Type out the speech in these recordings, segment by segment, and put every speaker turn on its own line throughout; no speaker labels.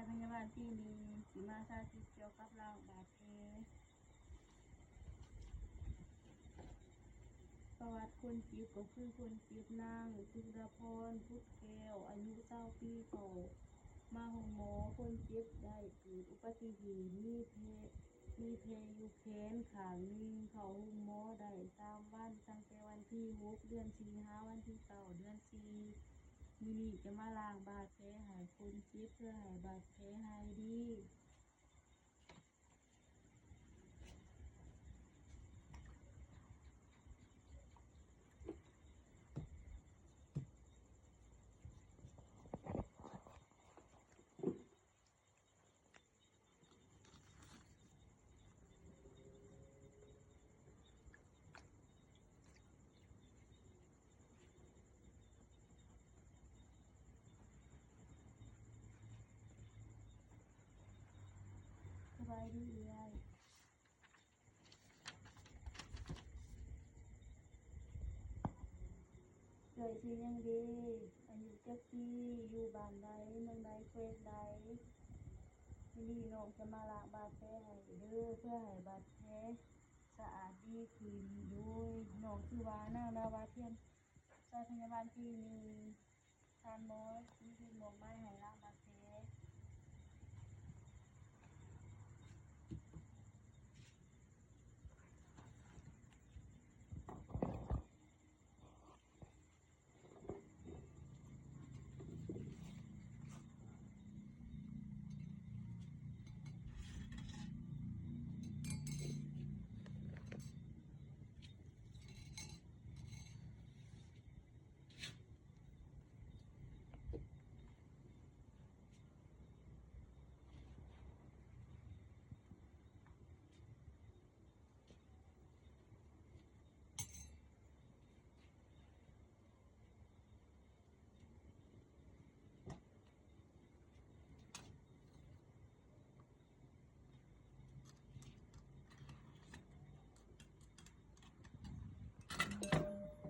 พยาบาลที่มีสีมาสาธิตเกี่ยวกับร่างบาดแผลประวัติคนจีบก็คือคนจีบนางสุดาพรพุทธแก้วอายุ20 ปีเขามาห้องหมอคนเจ็บได้เกิดอุบัติเหตุมีแผลอยู่แขนข้างหนึ่งเขาห้องหมอได้3 วันตั้งแต่วันที่6 เดือนสิงหาวันที่9 เดือน4มื้อนี้จะมาล้างบาดแผลให้คนเจ็บเพื่อให้บาดแผลหายดีสบายดีเลยชื่อยังดีอายุจักปีอยู่บ้านใดเมืองใดเขตใดที่นี่น้องจะมาล้างบาดแผลให้เด้อเพื่อให้บาดแผลสะอาดดีขึ้นโดยน้องชื่อว่านางดาวาเทียนสายพยาบาลที่มีทานหมอที่เป็นหมอไม้ให้ล้างบาดแผล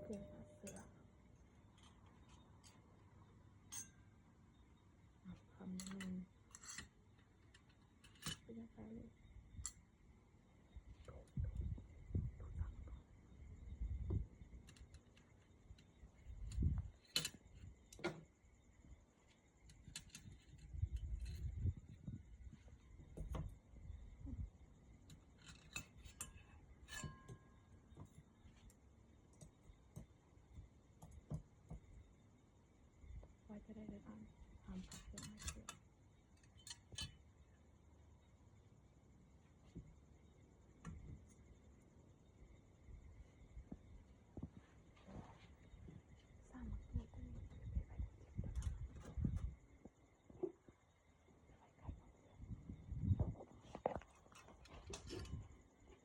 คือเสือคำนึงเป็นยังไงเลยว่าจะได้เลยทำผักเพื่อให้เสือสร้างมาตัวตั้งอยู่จะไปจิบตัวเราไปไก่ของเสือ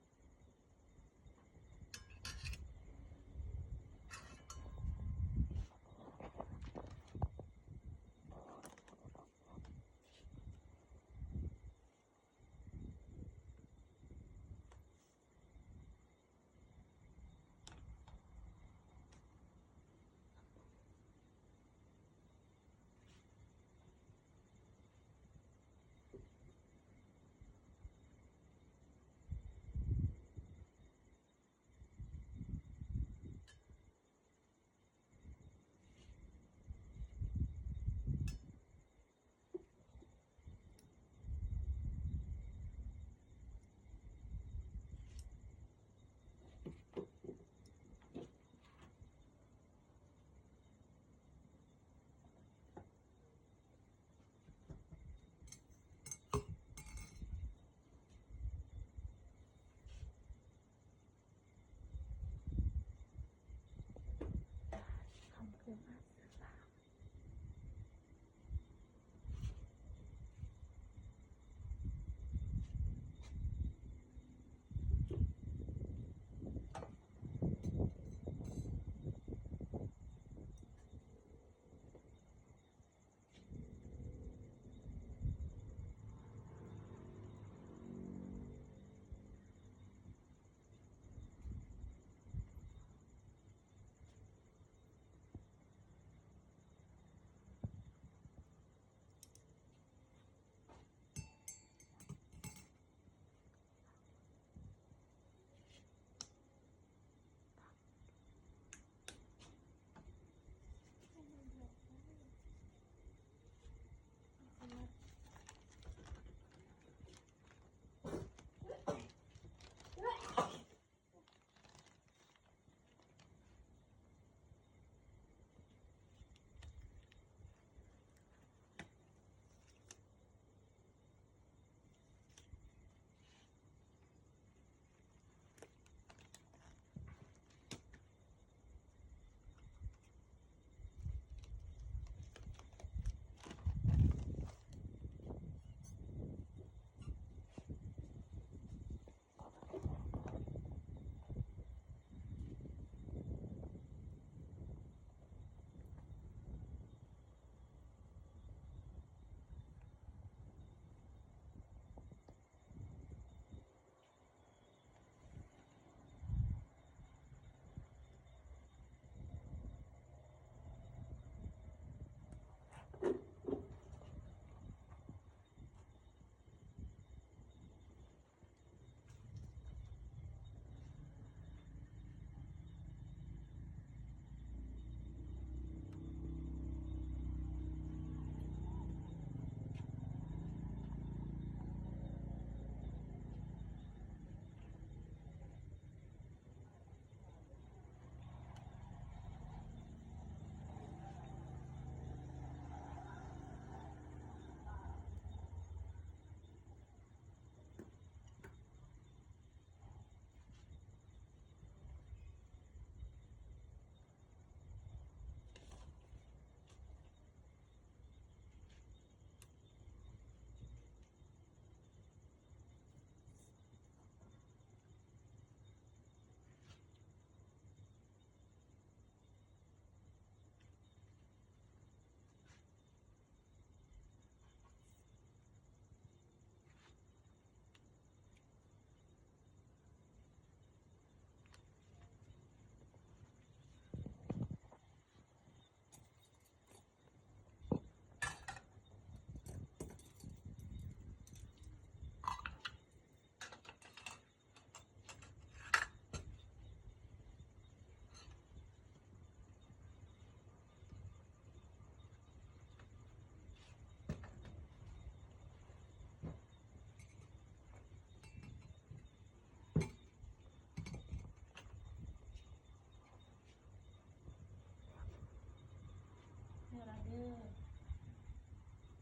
เด้อ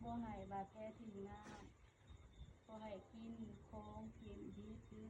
บ่ให้บาดแผลถึงน้ำบ่ให้กินของเค็มดิบเด้